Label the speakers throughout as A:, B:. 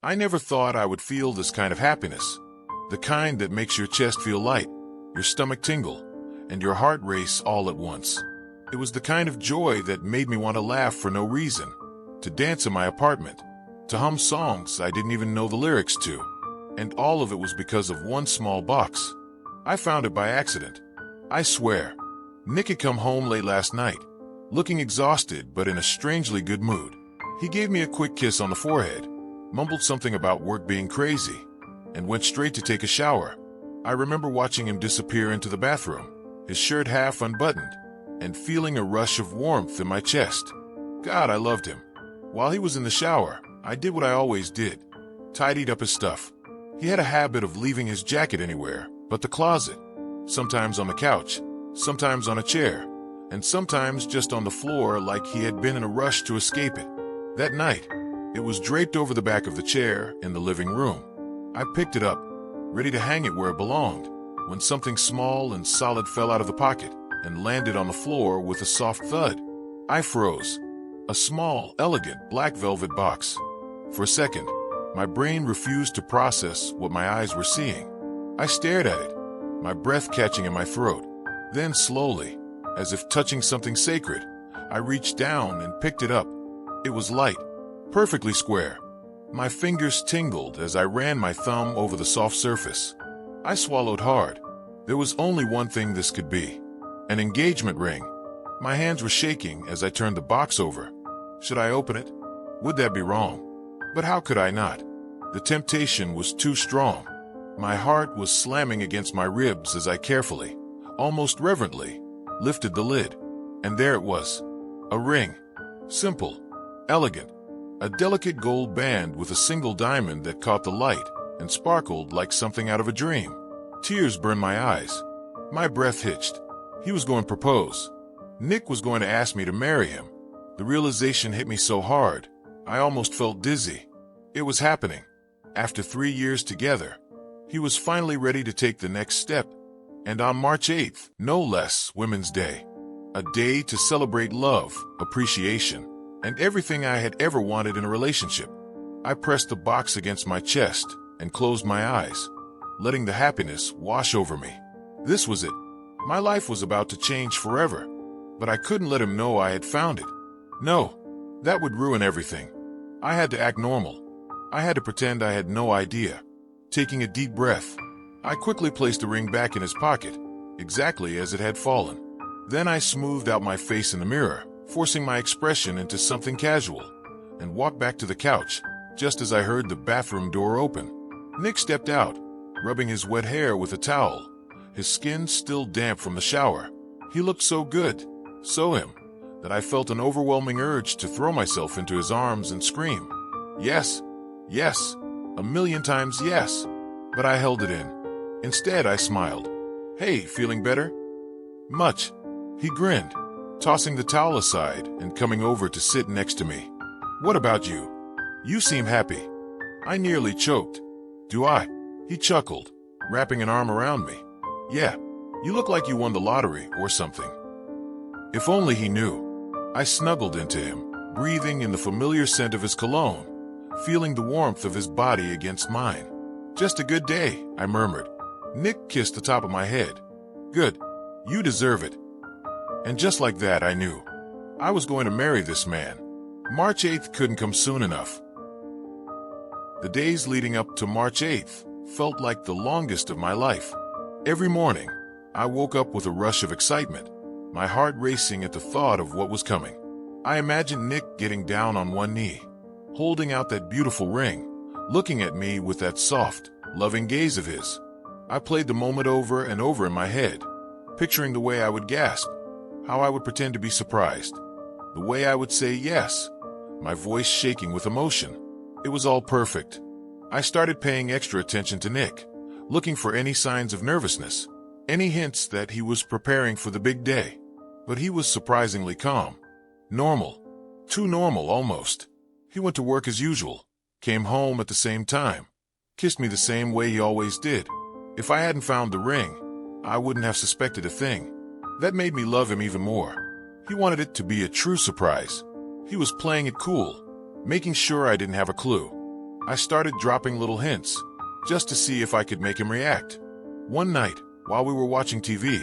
A: I never thought I would feel this kind of happiness. The kind that makes your chest feel light, your stomach tingle, and your heart race all at once. It was the kind of joy that made me want to laugh for no reason, to dance in my apartment, to hum songs I didn't even know the lyrics to. And all of it was because of one small box. I found it by accident. I swear. Nick had come home late last night, looking exhausted but in a strangely good mood. He gave me a quick kiss on the forehead, mumbled something about work being crazy, and went straight to take a shower. I remember watching him disappear into the bathroom, his shirt half unbuttoned, and feeling a rush of warmth in my chest. God, I loved him. While he was in the shower, I did what I always did, tidied up his stuff. He had a habit of leaving his jacket anywhere but the closet, sometimes on the couch, sometimes on a chair, and sometimes just on the floor like he had been in a rush to escape it. That night, it was draped over the back of the chair in the living room. I picked it up, ready to hang it where it belonged, when something small and solid fell out of the pocket and landed on the floor with a soft thud. I froze. A small, elegant, black velvet box. For a second, my brain refused to process what my eyes were seeing. I stared at it, my breath catching in my throat. Then slowly, as if touching something sacred, I reached down and picked it up. It was light, perfectly square. My fingers tingled as I ran my thumb over the soft surface. I swallowed hard. There was only one thing this could be. An engagement ring. My hands were shaking as I turned the box over. Should I open it? Would that be wrong? But how could I not? The temptation was too strong. My heart was slamming against my ribs as I carefully, almost reverently, lifted the lid. And there it was. A ring. Simple. Elegant. A delicate gold band with a single diamond that caught the light and sparkled like something out of a dream. Tears burned my eyes. My breath hitched. He was going to propose. Nick was going to ask me to marry him. The realization hit me so hard, I almost felt dizzy. It was happening. After 3 years together, he was finally ready to take the next step. And on March 8th, no less, Women's Day, a day to celebrate love, appreciation, and everything I had ever wanted in a relationship. I pressed the box against my chest and closed my eyes, letting the happiness wash over me. This was it. My life was about to change forever, but I couldn't let him know I had found it. No, that would ruin everything. I had to act normal. I had to pretend I had no idea. Taking a deep breath, I quickly placed the ring back in his pocket, exactly as it had fallen. Then I smoothed out my face in the mirror, forcing my expression into something casual, and walked back to the couch, just as I heard the bathroom door open. Nick stepped out, rubbing his wet hair with a towel, his skin still damp from the shower. He looked so good, so him, that I felt an overwhelming urge to throw myself into his arms and scream. Yes, yes, a million times yes. But I held it in. Instead, I smiled. Hey, feeling better? Much. He grinned, tossing the towel aside and coming over to sit next to me. What about you? You seem happy. I nearly choked. Do I? He chuckled, wrapping an arm around me. Yeah, you look like you won the lottery or something. If only he knew. I snuggled into him, breathing in the familiar scent of his cologne, feeling the warmth of his body against mine. Just a good day, I murmured. Nick kissed the top of my head. Good. You deserve it. And just like that, I knew. I was going to marry this man. March 8th couldn't come soon enough. The days leading up to March 8th felt like the longest of my life. Every morning, I woke up with a rush of excitement, my heart racing at the thought of what was coming. I imagined Nick getting down on one knee, holding out that beautiful ring, looking at me with that soft, loving gaze of his. I played the moment over and over in my head, picturing the way I would gasp, how I would pretend to be surprised, the way I would say yes, my voice shaking with emotion. It was all perfect. I started paying extra attention to Nick, looking for any signs of nervousness, any hints that he was preparing for the big day. But he was surprisingly calm. Normal. Too normal, almost. He went to work as usual, came home at the same time, kissed me the same way he always did. If I hadn't found the ring, I wouldn't have suspected a thing. That made me love him even more. He wanted it to be a true surprise. He was playing it cool, making sure I didn't have a clue. I started dropping little hints, just to see if I could make him react. One night, while we were watching TV,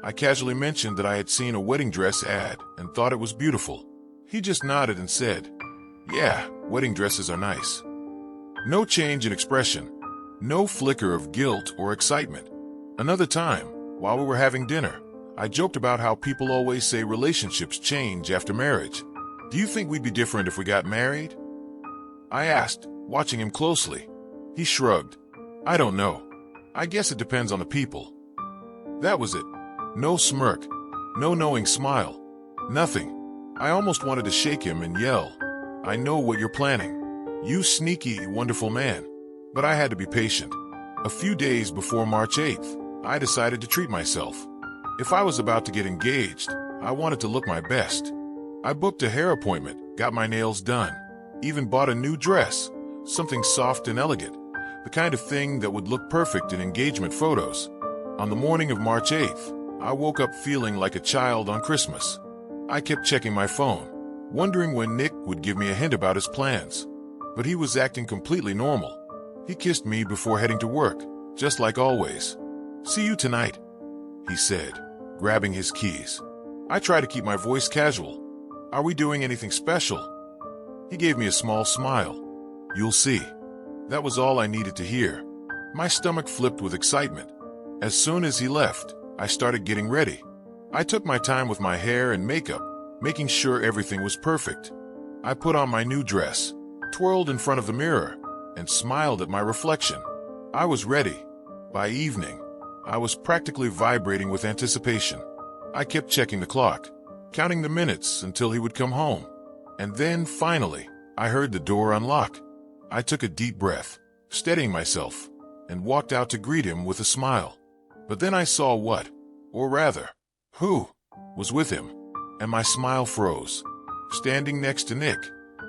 A: I casually mentioned that I had seen a wedding dress ad and thought it was beautiful. He just nodded and said, "Yeah, wedding dresses are nice." No change in expression, no flicker of guilt or excitement. Another time, while we were having dinner, I joked about how people always say relationships change after marriage. Do you think we'd be different if we got married? I asked, watching him closely. He shrugged. I don't know. I guess it depends on the people. That was it. No smirk, no knowing smile, nothing. I almost wanted to shake him and yell, "I know what you're planning. You sneaky, wonderful man." But I had to be patient. A few days before March 8th, I decided to treat myself. If I was about to get engaged, I wanted to look my best. I booked a hair appointment, got my nails done, even bought a new dress, something soft and elegant, the kind of thing that would look perfect in engagement photos. On the morning of March 8th, I woke up feeling like a child on Christmas. I kept checking my phone, wondering when Nick would give me a hint about his plans. But he was acting completely normal. He kissed me before heading to work, just like always. "See you tonight," he said, grabbing his keys. I tried to keep my voice casual. "Are we doing anything special?" He gave me a small smile. "You'll see." That was all I needed to hear. My stomach flipped with excitement. As soon as he left, I started getting ready. I took my time with my hair and makeup, making sure everything was perfect. I put on my new dress, twirled in front of the mirror, and smiled at my reflection. I was ready. By evening, I was practically vibrating with anticipation. I kept checking the clock, counting the minutes until he would come home. And then, finally, I heard the door unlock. I took a deep breath, steadying myself, and walked out to greet him with a smile. But then I saw what, or rather, who, was with him, and my smile froze. Standing next to Nick,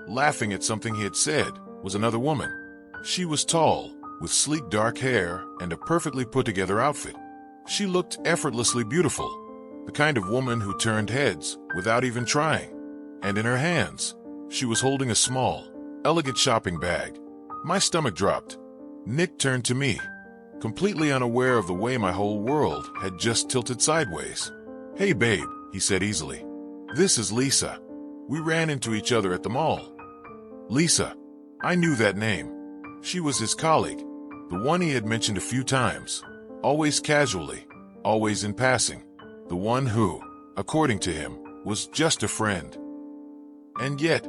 A: laughing at something he had said, was another woman. She was tall, with sleek dark hair and a perfectly put-together outfit. She looked effortlessly beautiful, the kind of woman who turned heads without even trying. And in her hands, she was holding a small, elegant shopping bag. My stomach dropped. Nick turned to me, completely unaware of the way my whole world had just tilted sideways. "Hey babe," he said easily. "This is Lisa. We ran into each other at the mall." Lisa. I knew that name. She was his colleague, the one he had mentioned a few times, always casually, always in passing, the one who, according to him, was just a friend. And yet,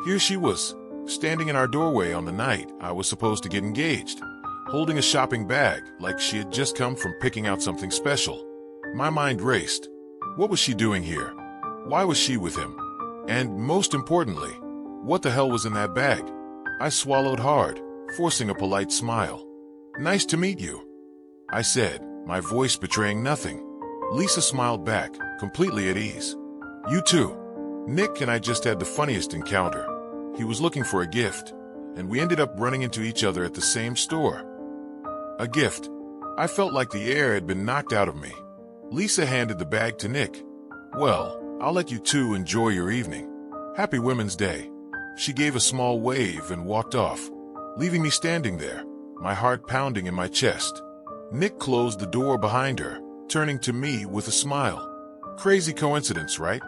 A: here she was, standing in our doorway on the night I was supposed to get engaged, holding a shopping bag like she had just come from picking out something special. My mind raced. What was she doing here? Why was she with him? And most importantly, what the hell was in that bag? I swallowed hard, forcing a polite smile. "Nice to meet you," I said, my voice betraying nothing. Lisa smiled back, completely at ease. "You too." Nick and I just had the funniest encounter. He was looking for a gift, and we ended up running into each other at the same store. A gift. I felt like the air had been knocked out of me. Lisa handed the bag to Nick. "Well, I'll let you two enjoy your evening. Happy Women's Day." She gave a small wave and walked off, leaving me standing there, my heart pounding in my chest. Nick closed the door behind her, turning to me with a smile. Crazy coincidence, right?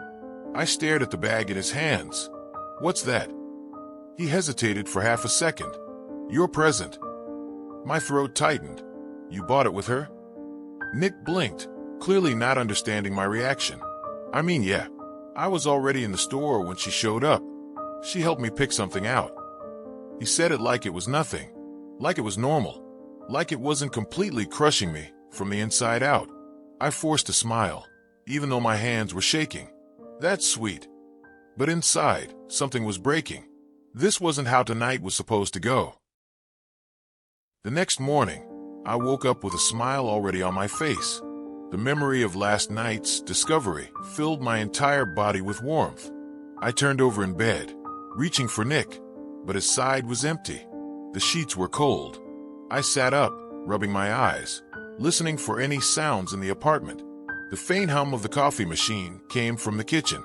A: I stared at the bag in his hands. "What's that?" He hesitated for half a second. "Your present." My throat tightened. "You bought it with her?" Nick blinked, clearly not understanding my reaction. "I mean, yeah. I was already in the store when she showed up. She helped me pick something out." He said it like it was nothing, like it was normal, like it wasn't completely crushing me from the inside out. I forced a smile, even though my hands were shaking. That's sweet. But inside, something was breaking. This wasn't how tonight was supposed to go. The next morning, I woke up with a smile already on my face. The memory of last night's discovery filled my entire body with warmth. I turned over in bed, reaching for Nick, but his side was empty. The sheets were cold. I sat up, rubbing my eyes, listening for any sounds in the apartment. The faint hum of the coffee machine came from the kitchen.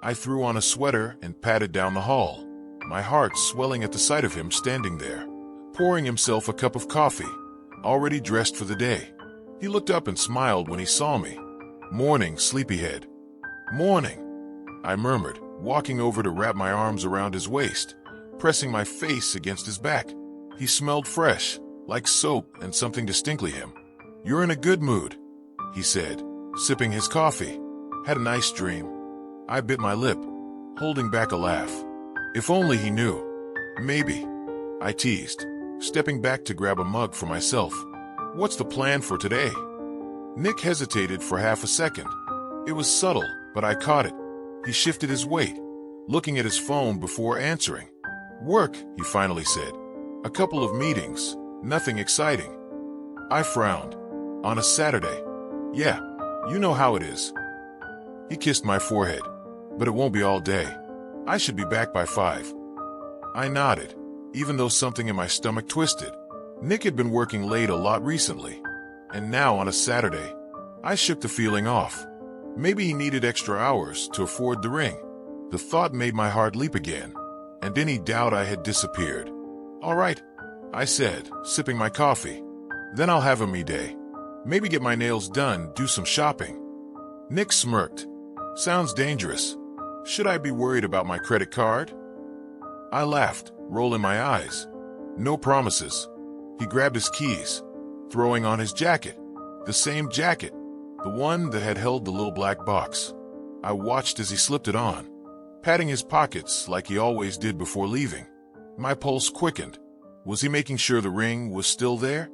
A: I threw on a sweater and padded down the hall, my heart swelling at the sight of him standing there. pouring himself a cup of coffee, already dressed for the day. He looked up and smiled when he saw me. "Morning, sleepyhead." "Morning," I murmured, walking over to wrap my arms around his waist, pressing my face against his back. He smelled fresh, like soap and something distinctly him. "You're in a good mood," he said, sipping his coffee. "Had a nice dream." I bit my lip, holding back a laugh. If only he knew. "Maybe," I teased, stepping back to grab a mug for myself. "What's the plan for today?" Nick hesitated for half a second. It was subtle, but I caught it. He shifted his weight, looking at his phone before answering. "Work," he finally said. "A couple of meetings, nothing exciting." I frowned. "On a Saturday?" "Yeah, you know how it is." He kissed my forehead. "But it won't be all day. I should be back by 5. I nodded, even though something in my stomach twisted. Nick had been working late a lot recently, and now on a Saturday, I shook the feeling off. Maybe he needed extra hours to afford the ring. The thought made my heart leap again, and any doubt I had disappeared. "All right," I said, sipping my coffee. "Then I'll have a me day. Maybe get my nails done, do some shopping." Nick smirked. "Sounds dangerous. Should I be worried about my credit card?" I laughed, rolling my eyes. "No promises." He grabbed his keys, throwing on his jacket. The same jacket, the one that had held the little black box. I watched as he slipped it on, patting his pockets like he always did before leaving. My pulse quickened. Was he making sure the ring was still there?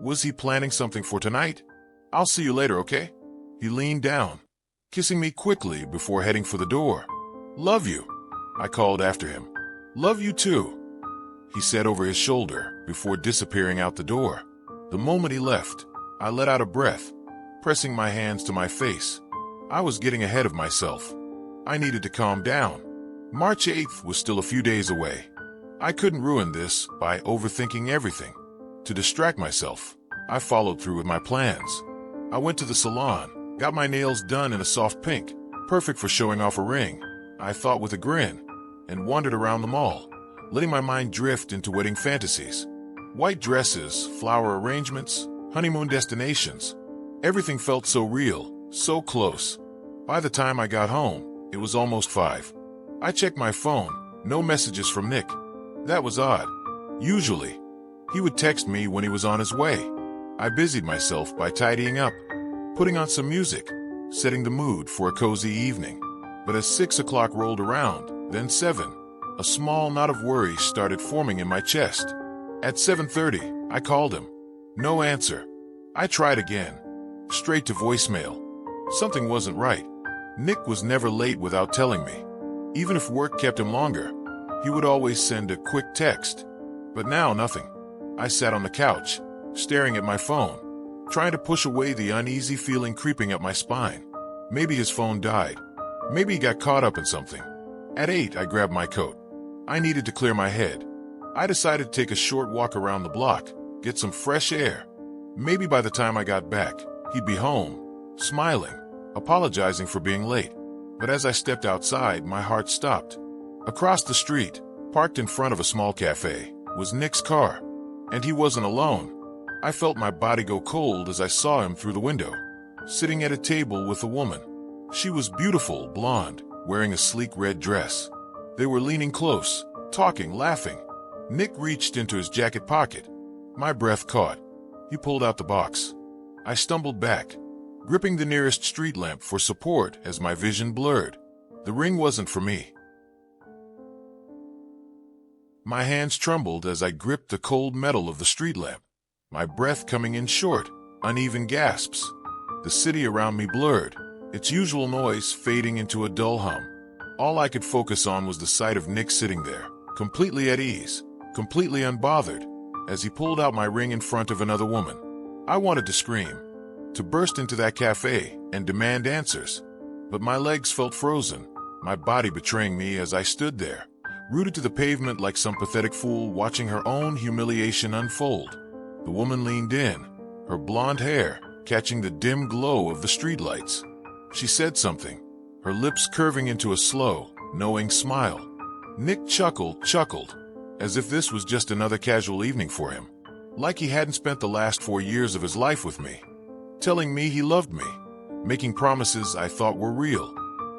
A: Was he planning something for tonight? "I'll see you later, okay?" He leaned down, kissing me quickly before heading for the door. "Love you," I called after him. "Love you too," he said over his shoulder before disappearing out the door. The moment he left, I let out a breath, pressing my hands to my face. I was getting ahead of myself. I needed to calm down. March 8th was still a few days away. I couldn't ruin this by overthinking everything. To distract myself, I followed through with my plans. I went to the salon, got my nails done in a soft pink, perfect for showing off a ring, I thought with a grin, and wandered around the mall, letting my mind drift into wedding fantasies. White dresses, flower arrangements, honeymoon destinations. Everything felt so real, so close. By the time I got home, it was almost 5. I checked my phone, no messages from Nick. That was odd. Usually, he would text me when he was on his way. I busied myself by tidying up, putting on some music, setting the mood for a cozy evening. But as 6 o'clock rolled around, then 7, a small knot of worry started forming in my chest. At 7:30, I called him. No answer. I tried again. Straight to voicemail. Something wasn't right. Nick was never late without telling me. Even if work kept him longer, he would always send a quick text. But now nothing. I sat on the couch, staring at my phone, trying to push away the uneasy feeling creeping up my spine. Maybe his phone died. Maybe he got caught up in something. At 8, I grabbed my coat. I needed to clear my head. I decided to take a short walk around the block, get some fresh air. Maybe by the time I got back, he'd be home, smiling, apologizing for being late. But as I stepped outside, my heart stopped. Across the street, parked in front of a small cafe, was Nick's car. And he wasn't alone. I felt my body go cold as I saw him through the window, sitting at a table with a woman. She was beautiful, blonde, wearing a sleek red dress. They were leaning close, talking, laughing. Nick reached into his jacket pocket. My breath caught. He pulled out the box. I stumbled back, gripping the nearest street lamp for support as my vision blurred. The ring wasn't for me. My hands trembled as I gripped the cold metal of the street lamp, my breath coming in short, uneven gasps. The city around me blurred, its usual noise fading into a dull hum. All I could focus on was the sight of Nick sitting there, completely at ease, completely unbothered, as he pulled out my ring in front of another woman. I wanted to scream, to burst into that cafe and demand answers. But my legs felt frozen, my body betraying me as I stood there, rooted to the pavement like some pathetic fool watching her own humiliation unfold. The woman leaned in, her blonde hair catching the dim glow of the streetlights. She said something, her lips curving into a slow, knowing smile. Nick chuckled, as if this was just another casual evening for him. Like he hadn't spent the last 4 years of his life with me, telling me he loved me, making promises I thought were real.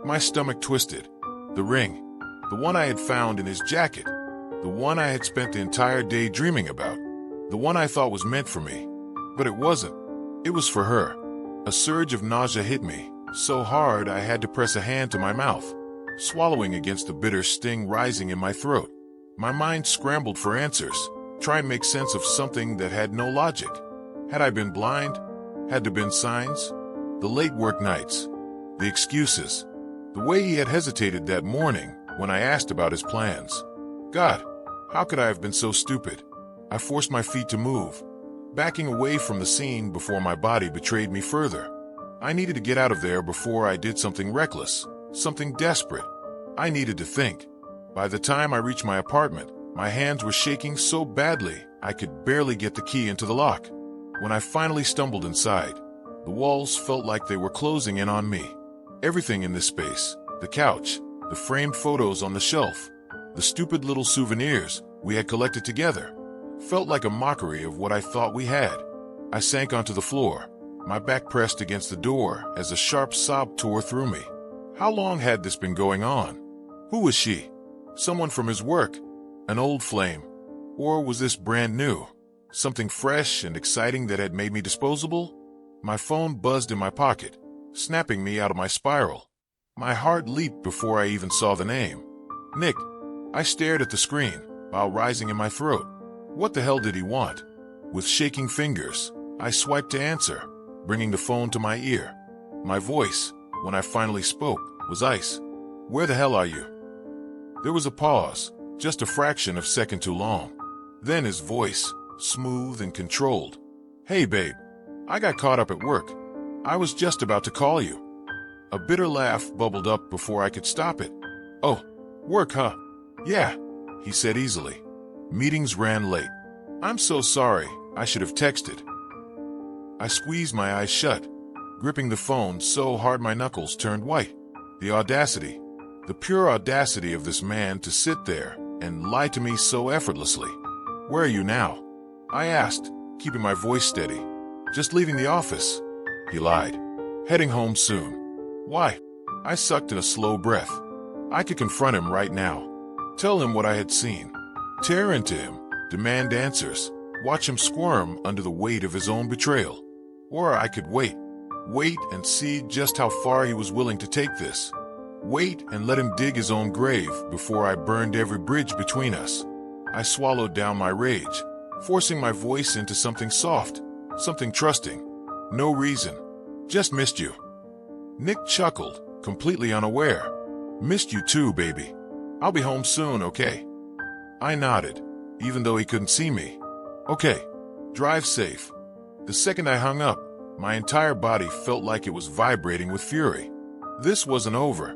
A: My stomach twisted. The ring, the one I had found in his jacket, the one I had spent the entire day dreaming about, the one I thought was meant for me. But it wasn't. It was for her. A surge of nausea hit me, so hard I had to press a hand to my mouth, swallowing against the bitter sting rising in my throat. My mind scrambled for answers, trying to make sense of something that had no logic. Had I been blind? Had there been signs? The late work nights, the excuses, the way he had hesitated that morning when I asked about his plans. God, how could I have been so stupid? I forced my feet to move, backing away from the scene before my body betrayed me further. I needed to get out of there before I did something reckless, something desperate. I needed to think. By the time I reached my apartment, my hands were shaking so badly I could barely get the key into the lock. When I finally stumbled inside, the walls felt like they were closing in on me. Everything in this space, the couch, the framed photos on the shelf, the stupid little souvenirs we had collected together, felt like a mockery of what I thought we had. I sank onto the floor, my back pressed against the door as a sharp sob tore through me. How long had this been going on? Who was she? Someone from his work? An old flame? Or was this brand new? Something fresh and exciting that had made me disposable? My phone buzzed in my pocket, snapping me out of my spiral. My heart leaped before I even saw the name. Nick. I stared at the screen, bile rising in my throat. What the hell did he want? With shaking fingers, I swiped to answer, bringing the phone to my ear. My voice, when I finally spoke, was ice. Where the hell are you? There was a pause, just a fraction of a second too long. Then his voice, smooth and controlled. Hey babe, I got caught up at work. I was just about to call you. A bitter laugh bubbled up before I could stop it. Oh, work, huh? Yeah, he said easily. Meetings ran late. I'm so sorry, I should have texted. I squeezed my eyes shut, gripping the phone so hard my knuckles turned white. The audacity, the pure audacity of this man to sit there and lie to me so effortlessly. Where are you now? I asked, keeping my voice steady. Just leaving the office, he lied. Heading home soon. Why? I sucked in a slow breath. I could confront him right now. Tell him what I had seen. Tear into him, demand answers, watch him squirm under the weight of his own betrayal. Or I could wait and see just how far he was willing to take this. Wait and let him dig his own grave before I burned every bridge between us. I swallowed down my rage, forcing my voice into something soft, something trusting. No reason. Just missed you. Nick chuckled, completely unaware. Missed you too, baby. I'll be home soon, okay? I nodded, even though he couldn't see me. Okay, drive safe. The second I hung up, my entire body felt like it was vibrating with fury. This wasn't over.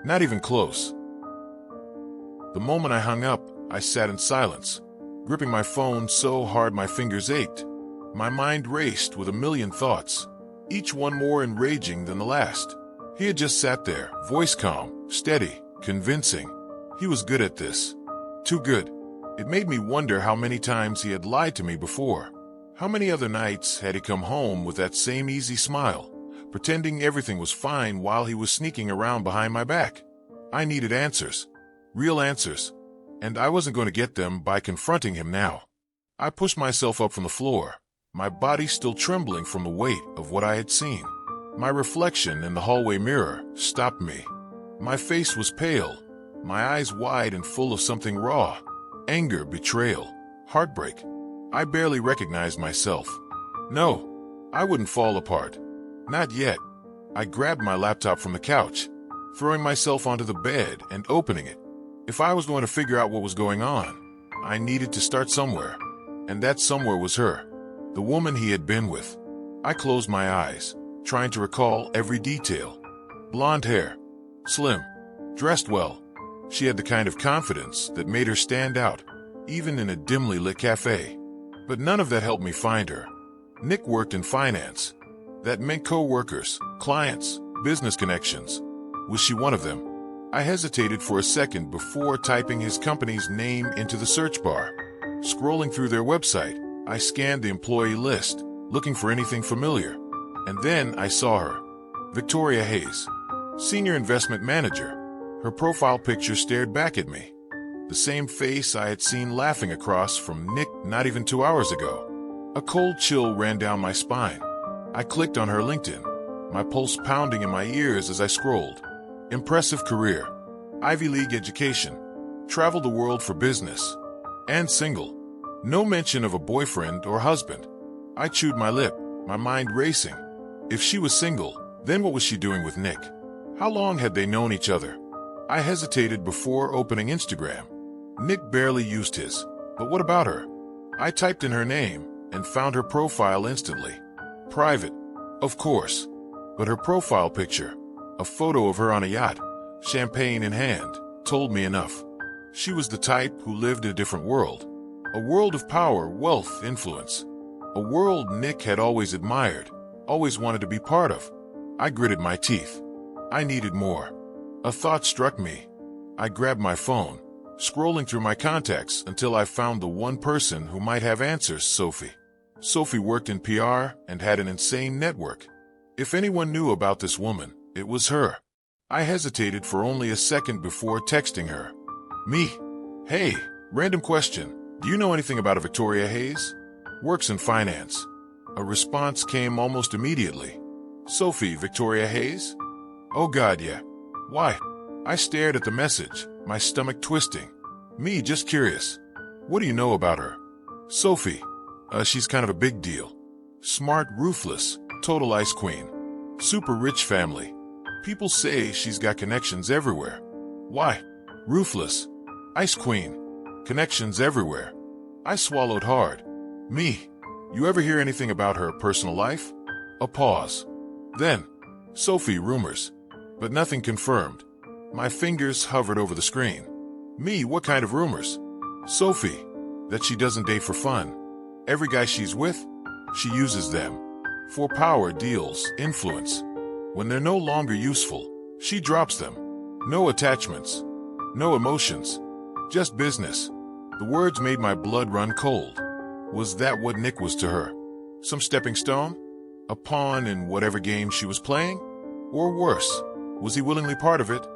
A: Not even close. The moment I hung up, I sat in silence, gripping my phone so hard my fingers ached. My mind raced with a million thoughts, each one more enraging than the last. He had just sat there, voice calm, steady, convincing. He was good at this. Too good. It made me wonder how many times he had lied to me before. How many other nights had he come home with that same easy smile, pretending everything was fine while he was sneaking around behind my back? I needed answers. Real answers. And I wasn't going to get them by confronting him now. I pushed myself up from the floor, my body still trembling from the weight of what I had seen. My reflection in the hallway mirror stopped me. My face was pale, my eyes wide and full of something raw. Anger, betrayal, heartbreak. I barely recognized myself. No, I wouldn't fall apart. Not yet. I grabbed my laptop from the couch, throwing myself onto the bed and opening it. If I was going to figure out what was going on, I needed to start somewhere. And that somewhere was her, the woman he had been with. I closed my eyes, trying to recall every detail. Blonde hair, slim, dressed well. She had the kind of confidence that made her stand out, even in a dimly lit cafe. But none of that helped me find her. Nick worked in finance. That meant co-workers, clients, business connections. Was she one of them? I hesitated for a second before typing his company's name into the search bar. Scrolling through their website, I scanned the employee list, looking for anything familiar. And then I saw her. Victoria Hayes, Senior Investment Manager. Her profile picture stared back at me. The same face I had seen laughing across from Nick not even 2 hours ago. A cold chill ran down my spine. I clicked on her LinkedIn, my pulse pounding in my ears as I scrolled. Impressive career, Ivy League education, traveled the world for business, and single. No mention of a boyfriend or husband. I chewed my lip, my mind racing. If she was single, then what was she doing with Nick? How long had they known each other? I hesitated before opening Instagram. Nick barely used his, but what about her? I typed in her name and found her profile instantly. Private, of course, but her profile picture, a photo of her on a yacht, champagne in hand, told me enough. She was the type who lived in a different world. A world of power, wealth, influence. A world Nick had always admired, always wanted to be part of. I gritted my teeth. I needed more. A thought struck me. I grabbed my phone, scrolling through my contacts until I found the one person who might have answers, Sophie. Sophie worked in PR and had an insane network. If anyone knew about this woman, it was her. I hesitated for only a second before texting her. Me. Hey, random question. Do you know anything about a Victoria Hayes? Works in finance. A response came almost immediately. Sophie, Victoria Hayes? Oh God, yeah. Why? I stared at the message, my stomach twisting. Me, just curious. What do you know about her? Sophie. She's kind of a big deal. Smart, ruthless, total ice queen. Super rich family. People say she's got connections everywhere. Why? Ruthless. Ice queen. Connections everywhere. I swallowed hard. Me. You ever hear anything about her personal life? A pause. Then, Sophie, rumors. But nothing confirmed. My fingers hovered over the screen. Me, what kind of rumors? Sophie. That she doesn't date for fun. Every guy she's with, she uses them. For power, deals, influence. When they're no longer useful, she drops them. No attachments. No emotions. Just business. The words made my blood run cold. Was that what Nick was to her? Some stepping stone? A pawn in whatever game she was playing? Or worse, was he willingly part of it?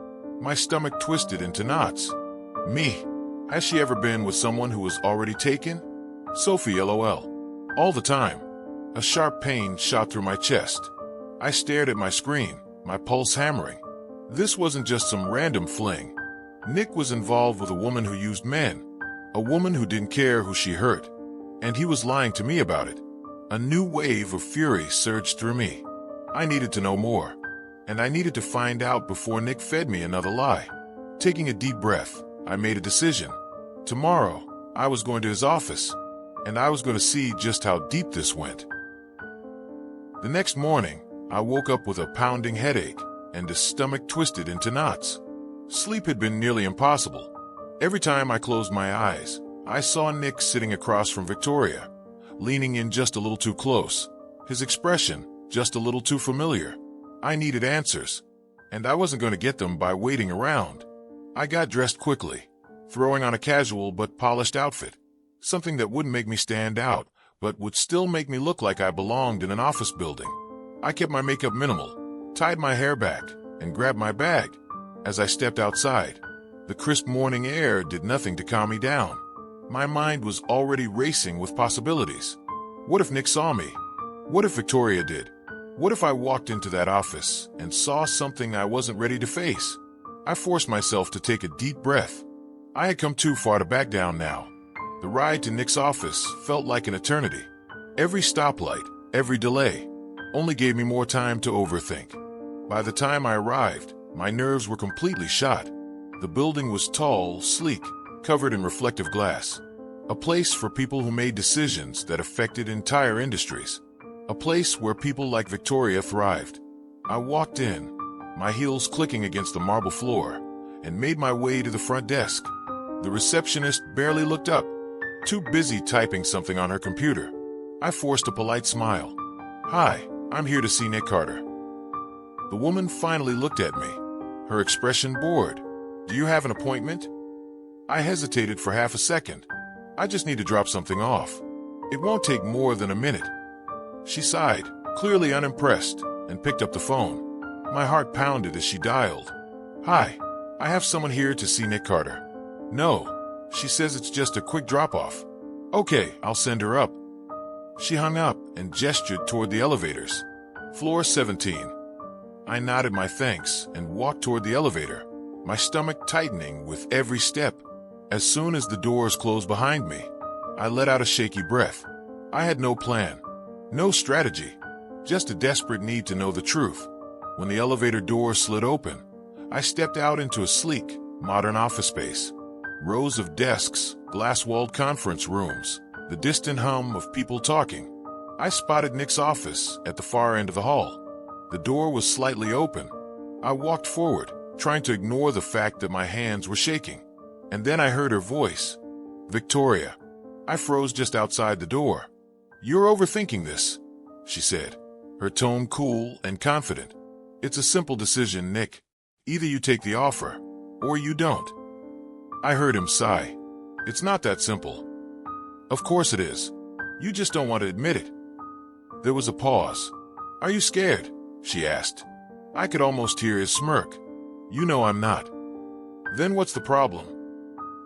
A: My stomach twisted into knots. Me. Has she ever been with someone who was already taken? Sophie, LOL. All the time. A sharp pain shot through my chest. I stared at my screen, my pulse hammering. This wasn't just some random fling. Nick was involved with a woman who used men. A woman who didn't care who she hurt. And he was lying to me about it. A new wave of fury surged through me. I needed to know more. And I needed to find out before Nick fed me another lie. Taking a deep breath, I made a decision. Tomorrow, I was going to his office. And I was going to see just how deep this went. The next morning, I woke up with a pounding headache and a stomach twisted into knots. Sleep had been nearly impossible. Every time I closed my eyes, I saw Nick sitting across from Victoria, leaning in just a little too close, his expression just a little too familiar. I needed answers, and I wasn't going to get them by waiting around. I got dressed quickly, throwing on a casual but polished outfit, something that wouldn't make me stand out, but would still make me look like I belonged in an office building. I kept my makeup minimal, tied my hair back, and grabbed my bag. As I stepped outside, the crisp morning air did nothing to calm me down. My mind was already racing with possibilities. What if Nick saw me? What if Victoria did? What if I walked into that office and saw something I wasn't ready to face? I forced myself to take a deep breath. I had come too far to back down now. The ride to Nick's office felt like an eternity. Every stoplight, every delay, only gave me more time to overthink. By the time I arrived, my nerves were completely shot. The building was tall, sleek, covered in reflective glass. A place for people who made decisions that affected entire industries. A place where people like Victoria thrived. I walked in, my heels clicking against the marble floor, and made my way to the front desk. The receptionist barely looked up, too busy typing something on her computer. I forced a polite smile. "Hi, I'm here to see Nick Carter." The woman finally looked at me. her expression bored. Do you have an appointment? I hesitated for half a second. I just need to drop something off. It won't take more than a minute. She sighed, clearly unimpressed, and picked up the phone. My heart pounded as she dialed. Hi, I have someone here to see Nick Carter. No, she says it's just a quick drop-off. Okay, I'll send her up. She hung up and gestured toward the elevators. Floor 17. I nodded my thanks and walked toward the elevator, my stomach tightening with every step. As soon as the doors closed behind me, I let out a shaky breath. I had no plan, no strategy, just a desperate need to know the truth. When the elevator door slid open, I stepped out into a sleek, modern office space. Rows of desks, glass-walled conference rooms, the distant hum of people talking. I spotted Nick's office at the far end of the hall. The door was slightly open. I walked forward, trying to ignore the fact that my hands were shaking. And then I heard her voice. Victoria. I froze just outside the door. You're overthinking this, she said, her tone cool and confident. It's a simple decision, Nick. Either you take the offer, or you don't. I heard him sigh. It's not that simple. Of course it is. You just don't want to admit it. There was a pause. Are you scared? She asked. I could almost hear his smirk. You know I'm not. Then what's the problem?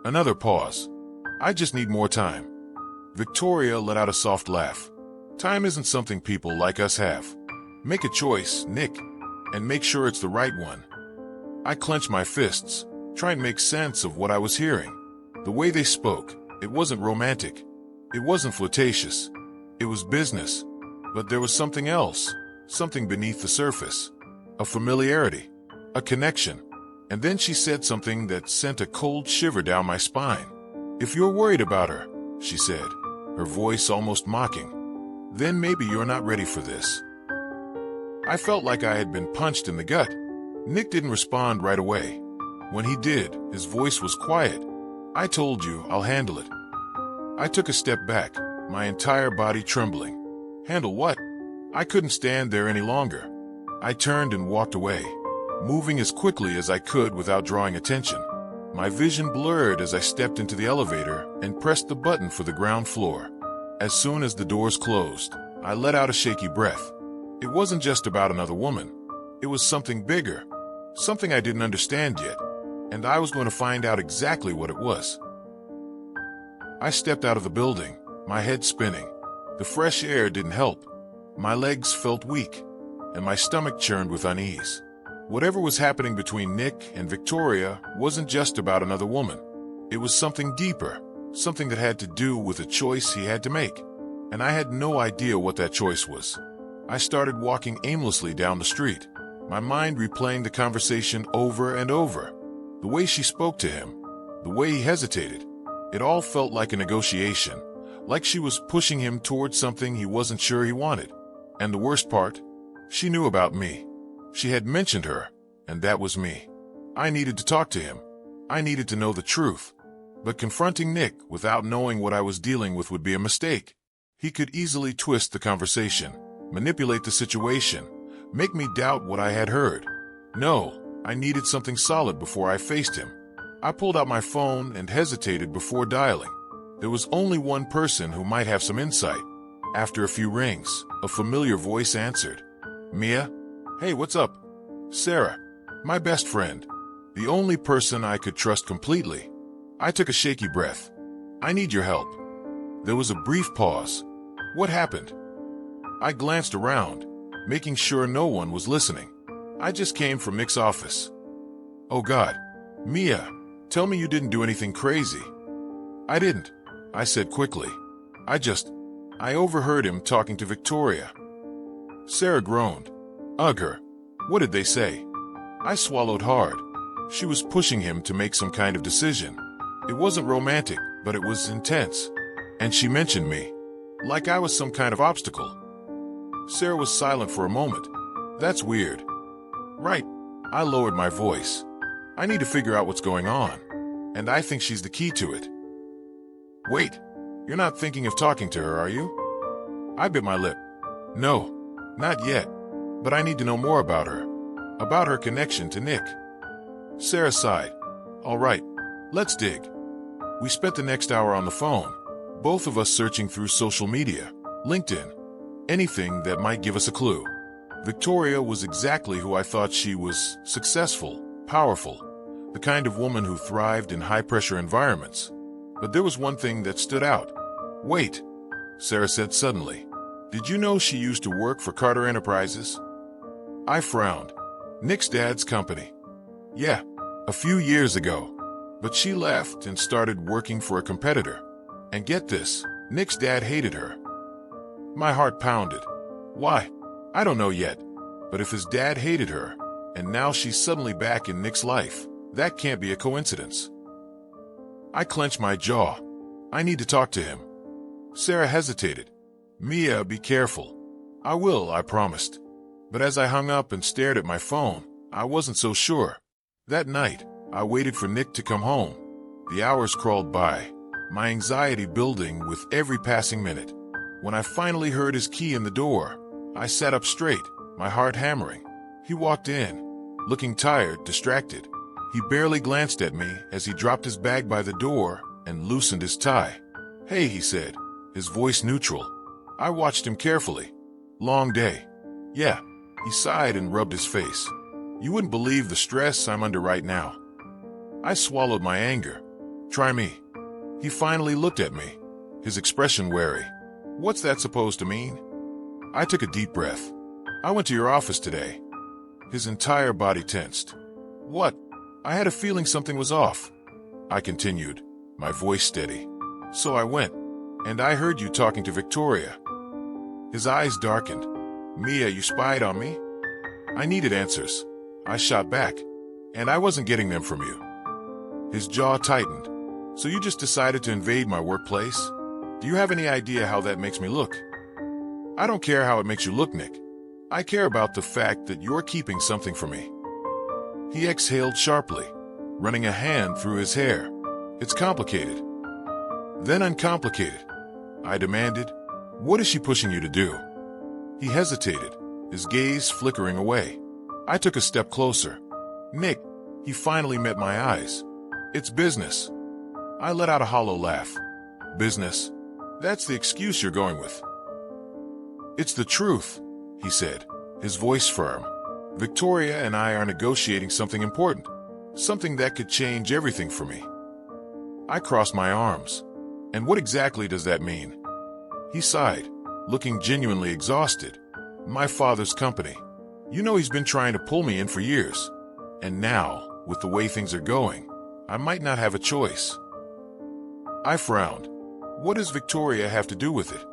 A: Another pause. I just need more time. Victoria let out a soft laugh. Time isn't something people like us have. Make a choice, Nick, and make sure it's the right one. I clenched my fists, trying to make sense of what I was hearing. The way they spoke, it wasn't romantic. It wasn't flirtatious. It was business. But there was something else, something beneath the surface. A familiarity, a connection. And then she said something that sent a cold shiver down my spine. If you're worried about her, she said, her voice almost mocking, then maybe you're not ready for this. I felt like I had been punched in the gut. Nick didn't respond right away. When he did, his voice was quiet. I told you, I'll handle it. I took a step back, my entire body trembling. Handle what? I couldn't stand there any longer. I turned and walked away, moving as quickly as I could without drawing attention. My vision blurred as I stepped into the elevator and pressed the button for the ground floor. As soon as the doors closed, I let out a shaky breath. It wasn't just about another woman. It was something bigger, something I didn't understand yet, and I was going to find out exactly what it was. I stepped out of the building, my head spinning. The fresh air didn't help. My legs felt weak, and my stomach churned with unease. Whatever was happening between Nick and Victoria wasn't just about another woman. It was something deeper, something that had to do with a choice he had to make. And I had no idea what that choice was. I started walking aimlessly down the street, my mind replaying the conversation over and over. The way she spoke to him, the way he hesitated, it all felt like a negotiation, like she was pushing him towards something he wasn't sure he wanted. And the worst part, she knew about me. She had mentioned her, and that was me. I needed to talk to him. I needed to know the truth. But confronting Nick without knowing what I was dealing with would be a mistake. He could easily twist the conversation, manipulate the situation, make me doubt what I had heard. No, I needed something solid before I faced him. I pulled out my phone and hesitated before dialing. There was only one person who might have some insight. After a few rings, a familiar voice answered. Mia? Hey, what's up? Sarah, my best friend. The only person I could trust completely. I took a shaky breath. I need your help. There was a brief pause. What happened? I glanced around, making sure no one was listening. I just came from Nick's office. Oh God, Mia, tell me you didn't do anything crazy. I didn't, I said quickly. I overheard him talking to Victoria. Sarah groaned. Ugh her. What did they say? I swallowed hard. She was pushing him to make some kind of decision. It wasn't romantic, but it was intense. And she mentioned me, like I was some kind of obstacle. Sarah was silent for a moment. That's weird. Right. I lowered my voice. I need to figure out what's going on. And I think she's the key to it. Wait, you're not thinking of talking to her, are you? I bit my lip. No, not yet. But I need to know more about her connection to Nick. Sarah sighed. All right, let's dig. We spent the next hour on the phone, both of us searching through social media, LinkedIn, anything that might give us a clue. Victoria was exactly who I thought she was: successful, powerful, the kind of woman who thrived in high-pressure environments. But there was one thing that stood out. Wait, Sarah said suddenly. Did you know she used to work for Carter Enterprises? I frowned. Nick's dad's company. Yeah, a few years ago. But she left and started working for a competitor. And get this, Nick's dad hated her. My heart pounded. Why? I don't know yet. But if his dad hated her, and now she's suddenly back in Nick's life, that can't be a coincidence. I clenched my jaw. I need to talk to him. Sarah hesitated. Mia, be careful. I will, I promised. But as I hung up and stared at my phone, I wasn't so sure. That night, I waited for Nick to come home. The hours crawled by, my anxiety building with every passing minute. When I finally heard his key in the door, I sat up straight, my heart hammering. He walked in, looking tired, distracted. He barely glanced at me as he dropped his bag by the door and loosened his tie. Hey, he said, his voice neutral. I watched him carefully. Long day. Yeah, he sighed and rubbed his face. You wouldn't believe the stress I'm under right now. I swallowed my anger. Try me. He finally looked at me, his expression wary. What's that supposed to mean? I took a deep breath. I went to your office today. His entire body tensed. What? I had a feeling something was off. I continued, my voice steady. So I went, and I heard you talking to Victoria. His eyes darkened. Mia, you spied on me? I needed answers. I shot back, and I wasn't getting them from you. His jaw tightened. So you just decided to invade my workplace? Do you have any idea how that makes me look? I don't care how it makes you look, Nick. I care about the fact that you're keeping something from me. He exhaled sharply, running a hand through his hair. It's complicated. Then uncomplicated. I demanded. What is she pushing you to do? He hesitated, his gaze flickering away. I took a step closer. Nick, he finally met my eyes. It's business. I let out a hollow laugh. Business? That's the excuse you're going with. It's the truth, he said, his voice firm. Victoria and I are negotiating something important, something that could change everything for me. I crossed my arms. And what exactly does that mean? He sighed, looking genuinely exhausted. My father's company. You know he's been trying to pull me in for years. And now, with the way things are going, I might not have a choice. I frowned. What does Victoria have to do with it?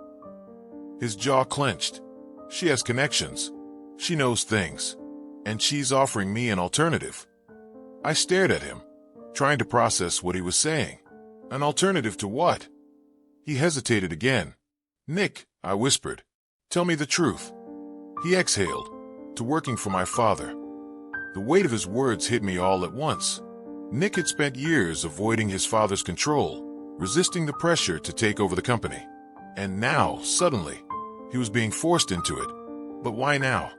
A: His jaw clenched. She has connections. She knows things. And she's offering me an alternative. I stared at him, trying to process what he was saying. An alternative to what? He hesitated again. Nick, I whispered. Tell me the truth. He exhaled. To working for my father. The weight of his words hit me all at once. Nick had spent years avoiding his father's control, resisting the pressure to take over the company. And now, suddenly, he was being forced into it. But why now?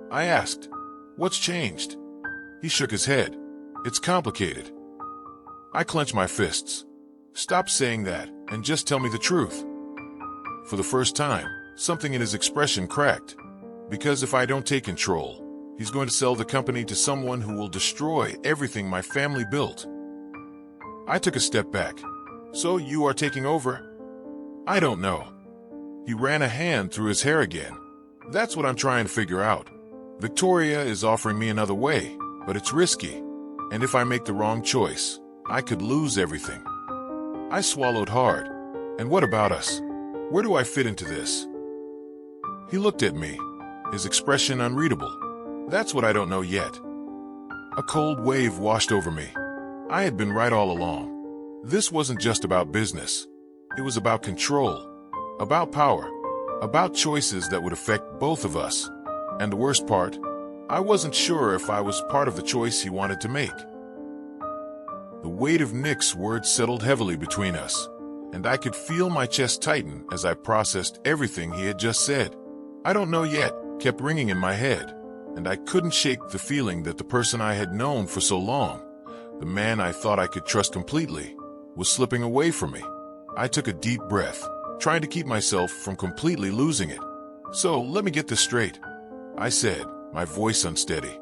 A: I asked. What's changed? He shook his head. It's complicated. I clenched my fists. Stop saying that and just tell me the truth. For the first time, something in his expression cracked. Because if I don't take control, he's going to sell the company to someone who will destroy everything my family built. I took a step back. So you are taking over? I don't know. He ran a hand through his hair again. That's what I'm trying to figure out. Victoria is offering me another way, but it's risky. And if I make the wrong choice, I could lose everything. I swallowed hard. And what about us? Where do I fit into this? He looked at me, his expression unreadable. That's what I don't know yet. A cold wave washed over me. I had been right all along. This wasn't just about business. It was about control, about power, about choices that would affect both of us. And the worst part, I wasn't sure if I was part of the choice he wanted to make. The weight of Nick's words settled heavily between us, and I could feel my chest tighten as I processed everything he had just said. I don't know yet kept ringing in my head, and I couldn't shake the feeling that the person I had known for so long The man I thought I could trust completely was slipping away from me. I took a deep breath, trying to keep myself from completely losing it. So, let me get this straight, I said, my voice unsteady.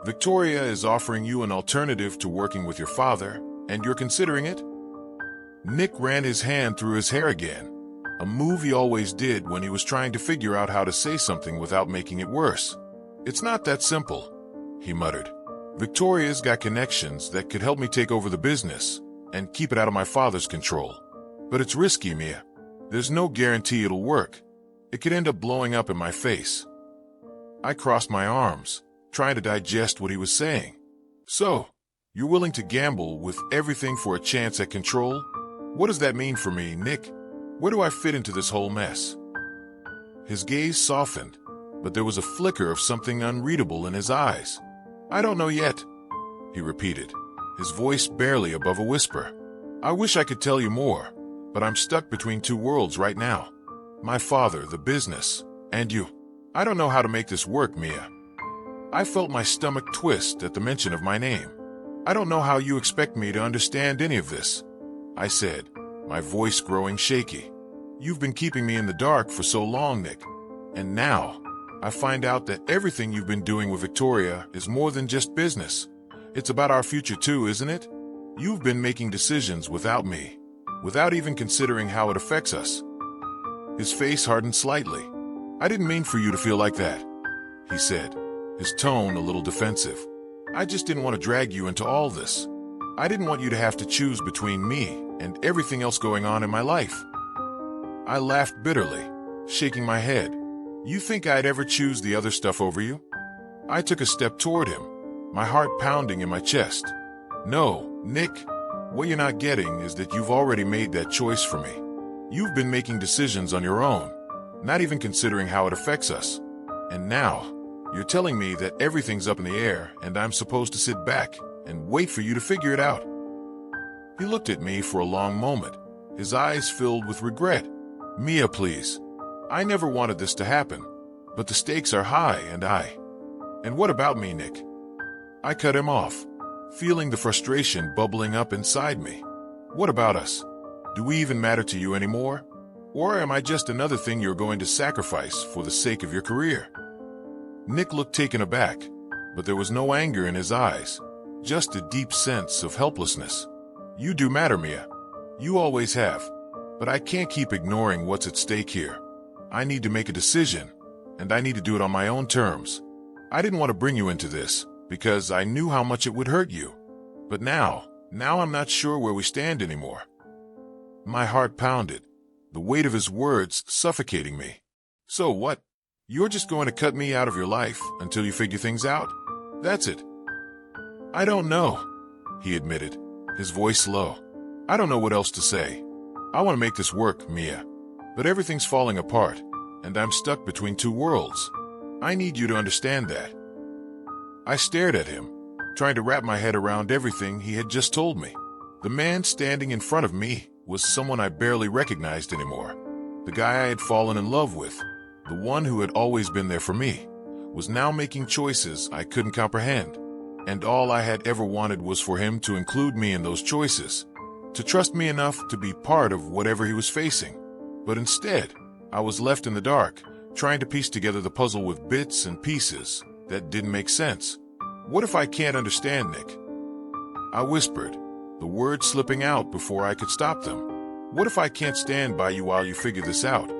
A: Victoria is offering you an alternative to working with your father, and you're considering it? Nick ran his hand through his hair again, a move he always did when he was trying to figure out how to say something without making it worse. It's not that simple, he muttered. Victoria's got connections that could help me take over the business and keep it out of my father's control. But it's risky, Mia. There's no guarantee it'll work. It could end up blowing up in my face. I crossed my arms, trying to digest what he was saying. So, you're willing to gamble with everything for a chance at control? What does that mean for me, Nick? Where do I fit into this whole mess? His gaze softened, but there was a flicker of something unreadable in his eyes. I don't know yet, he repeated, his voice barely above a whisper. I wish I could tell you more, but I'm stuck between two worlds right now. My father, the business, and you. I don't know how to make this work, Mia. I felt my stomach twist at the mention of my name. I don't know how you expect me to understand any of this, I said, my voice growing shaky. You've been keeping me in the dark for so long, Nick. And now, I find out that everything you've been doing with Victoria is more than just business. It's about our future too, isn't it? You've been making decisions without me, without even considering how it affects us. His face hardened slightly. I didn't mean for you to feel like that, he said, his tone a little defensive. I just didn't want to drag you into all this. I didn't want you to have to choose between me and everything else going on in my life. I laughed bitterly, shaking my head. You think I'd ever choose the other stuff over you? I took a step toward him, my heart pounding in my chest. No, Nick, what you're not getting is that you've already made that choice for me. You've been making decisions on your own, not even considering how it affects us. And now, you're telling me that everything's up in the air and I'm supposed to sit back and wait for you to figure it out. He looked at me for a long moment, his eyes filled with regret. Mia, please. I never wanted this to happen, but the stakes are high And what about me, Nick? I cut him off, feeling the frustration bubbling up inside me. What about us? Do we even matter to you anymore? Or am I just another thing you're going to sacrifice for the sake of your career? Nick looked taken aback, but there was no anger in his eyes, just a deep sense of helplessness. You do matter, Mia. You always have. But I can't keep ignoring what's at stake here. I need to make a decision, and I need to do it on my own terms. I didn't want to bring you into this, because I knew how much it would hurt you. But now I'm not sure where we stand anymore. My heart pounded, the weight of his words suffocating me. So what? You're just going to cut me out of your life until you figure things out? That's it. I don't know, he admitted, his voice low. I don't know what else to say. I want to make this work, Mia. But everything's falling apart, and I'm stuck between two worlds. I need you to understand that. I stared at him, trying to wrap my head around everything he had just told me. The man standing in front of me was someone I barely recognized anymore. The guy I had fallen in love with, the one who had always been there for me, was now making choices I couldn't comprehend. And all I had ever wanted was for him to include me in those choices, to trust me enough to be part of whatever he was facing. But instead, I was left in the dark, trying to piece together the puzzle with bits and pieces that didn't make sense. What if I can't understand, Nick? I whispered, the words slipping out before I could stop them. What if I can't stand by you while you figure this out?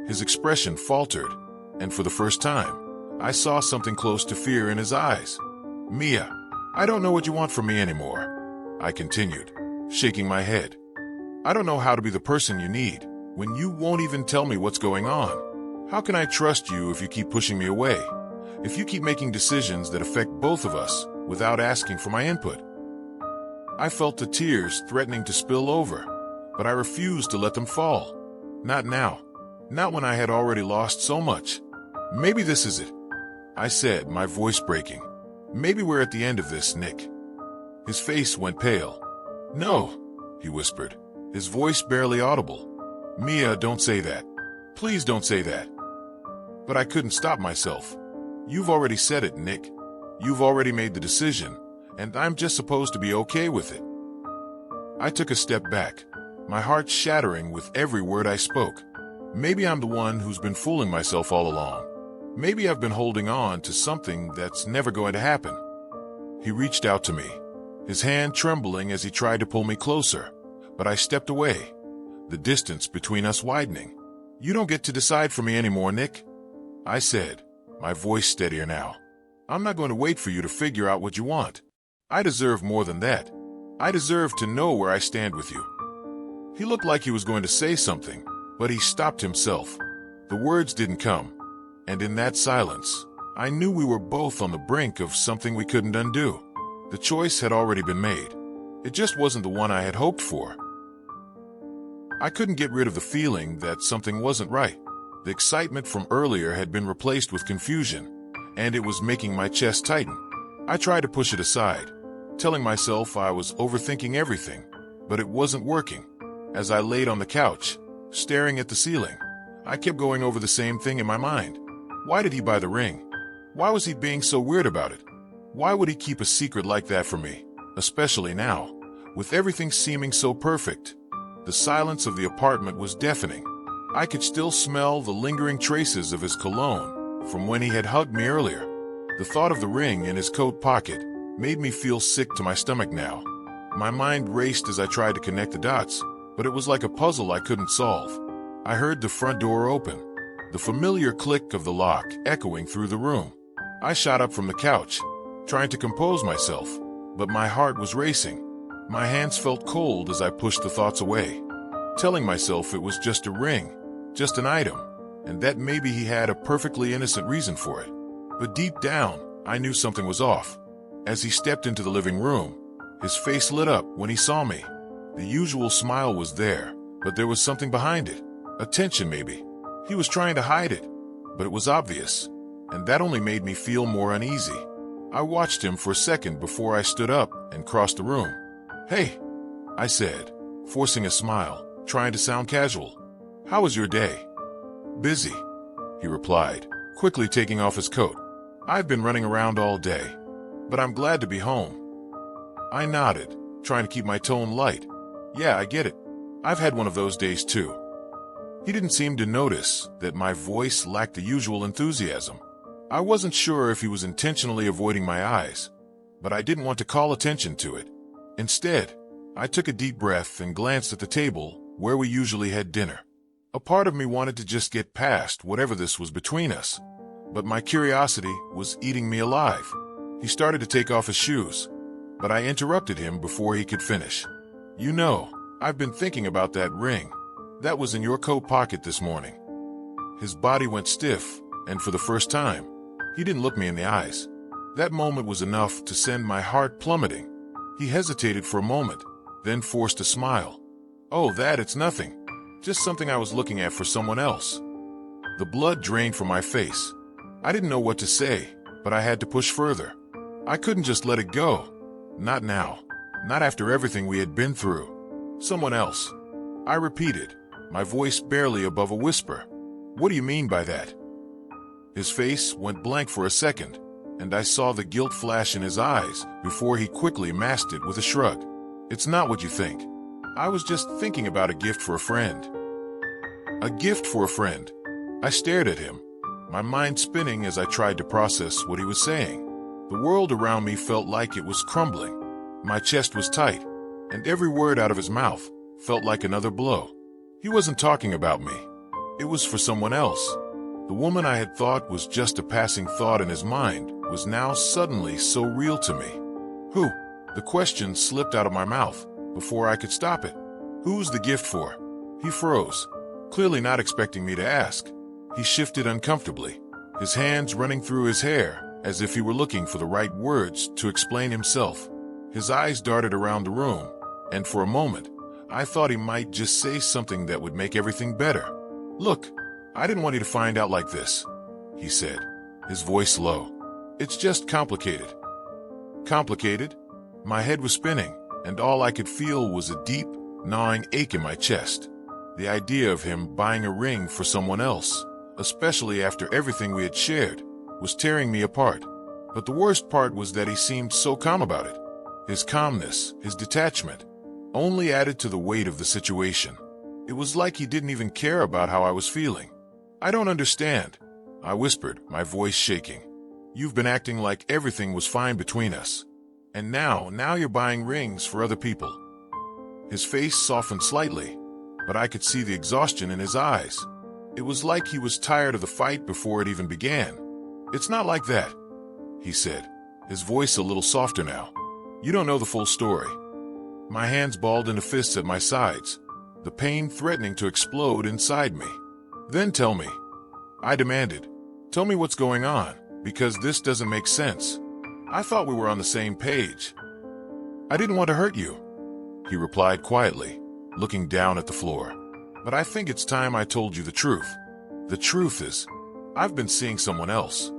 A: His expression faltered, and for the first time, I saw something close to fear in his eyes. Mia, I don't know what you want from me anymore, I continued, shaking my head. I don't know how to be the person you need when you won't even tell me what's going on. How can I trust you if you keep pushing me away? If you keep making decisions that affect both of us without asking for my input? I felt the tears threatening to spill over, but I refused to let them fall. Not now. Not when I had already lost so much. Maybe this is it, I said, my voice breaking. Maybe we're at the end of this, Nick. His face went pale. No, he whispered, his voice barely audible. Mia, don't say that. Please don't say that. But I couldn't stop myself. You've already said it, Nick. You've already made the decision, and I'm just supposed to be okay with it. I took a step back, my heart shattering with every word I spoke. Maybe I'm the one who's been fooling myself all along. Maybe I've been holding on to something that's never going to happen. He reached out to me, his hand trembling as he tried to pull me closer, but I stepped away, the distance between us widening. "You don't get to decide for me anymore, Nick," I said, my voice steadier now. "I'm not going to wait for you to figure out what you want. I deserve more than that. I deserve to know where I stand with you." He looked like he was going to say something, but he stopped himself. The words didn't come, and in that silence, I knew we were both on the brink of something we couldn't undo. The choice had already been made. It just wasn't the one I had hoped for. I couldn't get rid of the feeling that something wasn't right. The excitement from earlier had been replaced with confusion, and it was making my chest tighten. I tried to push it aside, telling myself I was overthinking everything, but it wasn't working. As I laid on the couch, staring at the ceiling, I kept going over the same thing in my mind. Why did he buy the ring? Why was he being so weird about it? Why would he keep a secret like that from me, especially now, with everything seeming so perfect? The silence of the apartment was deafening. I could still smell the lingering traces of his cologne from when he had hugged me earlier. The thought of the ring in his coat pocket made me feel sick to my stomach now. My mind raced as I tried to connect the dots, but it was like a puzzle I couldn't solve. I heard the front door open, the familiar click of the lock echoing through the room. I shot up from the couch, trying to compose myself, but my heart was racing. My hands felt cold as I pushed the thoughts away, telling myself it was just a ring, just an item, and that maybe he had a perfectly innocent reason for it. But deep down, I knew something was off. As he stepped into the living room, his face lit up when he saw me. The usual smile was there, but there was something behind it. A tension, maybe. He was trying to hide it, but it was obvious, and that only made me feel more uneasy. I watched him for a second before I stood up and crossed the room. "Hey," I said, forcing a smile, trying to sound casual. "How was your day?" "Busy," he replied, quickly taking off his coat. "I've been running around all day, but I'm glad to be home." I nodded, trying to keep my tone light. "Yeah, I get it. I've had one of those days too." He didn't seem to notice that my voice lacked the usual enthusiasm. I wasn't sure if he was intentionally avoiding my eyes, but I didn't want to call attention to it. Instead, I took a deep breath and glanced at the table where we usually had dinner. A part of me wanted to just get past whatever this was between us, but my curiosity was eating me alive. He started to take off his shoes, but I interrupted him before he could finish. "You know, I've been thinking about that ring. That was in your coat pocket this morning." His body went stiff, and for the first time, he didn't look me in the eyes. That moment was enough to send my heart plummeting. He hesitated for a moment, then forced a smile. "Oh, it's nothing. Just something I was looking at for someone else." The blood drained from my face. I didn't know what to say, but I had to push further. I couldn't just let it go. Not now. Not after everything we had been through. "Someone else," I repeated, my voice barely above a whisper. "What do you mean by that?" His face went blank for a second, and I saw the guilt flash in his eyes before he quickly masked it with a shrug. "It's not what you think. I was just thinking about a gift for a friend." A gift for a friend? I stared at him, my mind spinning as I tried to process what he was saying. The world around me felt like it was crumbling. My chest was tight, and every word out of his mouth felt like another blow. He wasn't talking about me. It was for someone else. The woman I had thought was just a passing thought in his mind was now suddenly so real to me. "Who?" The question slipped out of my mouth before I could stop it. "Who's the gift for?" He froze, clearly not expecting me to ask. He shifted uncomfortably, his hands running through his hair as if he were looking for the right words to explain himself. His eyes darted around the room, and for a moment, I thought he might just say something that would make everything better. "Look, I didn't want you to find out like this," he said, his voice low. "It's just complicated." Complicated? My head was spinning, and all I could feel was a deep, gnawing ache in my chest. The idea of him buying a ring for someone else, especially after everything we had shared, was tearing me apart. But the worst part was that he seemed so calm about it. His calmness, his detachment, only added to the weight of the situation. It was like he didn't even care about how I was feeling. "I don't understand," I whispered, my voice shaking. "You've been acting like everything was fine between us. And now you're buying rings for other people." His face softened slightly, but I could see the exhaustion in his eyes. It was like he was tired of the fight before it even began. "It's not like that," he said, his voice a little softer now. "You don't know the full story." My hands balled into fists at my sides, the pain threatening to explode inside me. "Then tell me," I demanded. "Tell me what's going on, because this doesn't make sense. I thought we were on the same page." "I didn't want to hurt you," he replied quietly, looking down at the floor. "But I think it's time I told you the truth. The truth is, I've been seeing someone else."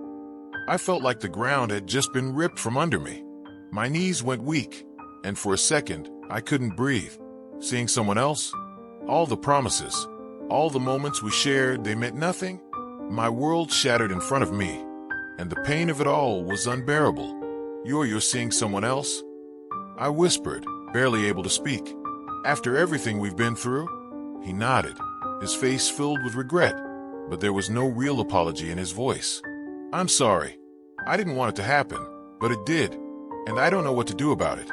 A: I felt like the ground had just been ripped from under me. My knees went weak, and for a second, I couldn't breathe. Seeing someone else? All the promises, all the moments we shared, they meant nothing? My world shattered in front of me, and the pain of it all was unbearable. You're seeing someone else?" I whispered, barely able to speak. "After everything we've been through?" He nodded, his face filled with regret, but there was no real apology in his voice. "I'm sorry. I didn't want it to happen, but it did, and I don't know what to do about it."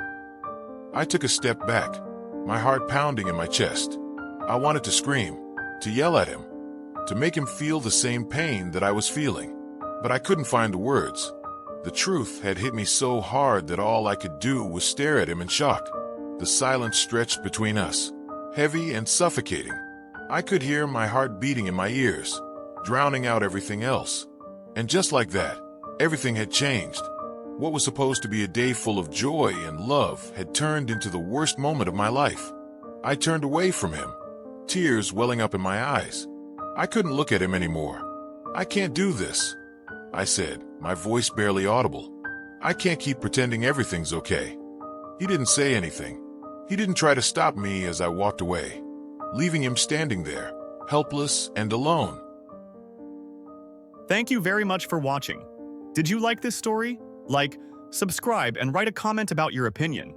A: I took a step back, my heart pounding in my chest. I wanted to scream, to yell at him, to make him feel the same pain that I was feeling, but I couldn't find the words. The truth had hit me so hard that all I could do was stare at him in shock. The silence stretched between us, heavy and suffocating. I could hear my heart beating in my ears, drowning out everything else. And just like that, everything had changed. What was supposed to be a day full of joy and love had turned into the worst moment of my life. I turned away from him, tears welling up in my eyes. I couldn't look at him anymore. "I can't do this," I said, my voice barely audible. "I can't keep pretending everything's okay." He didn't say anything. He didn't try to stop me as I walked away, leaving him standing there, helpless and alone.
B: Thank you very much for watching. Did you like this story? Like, subscribe, and write a comment about your opinion.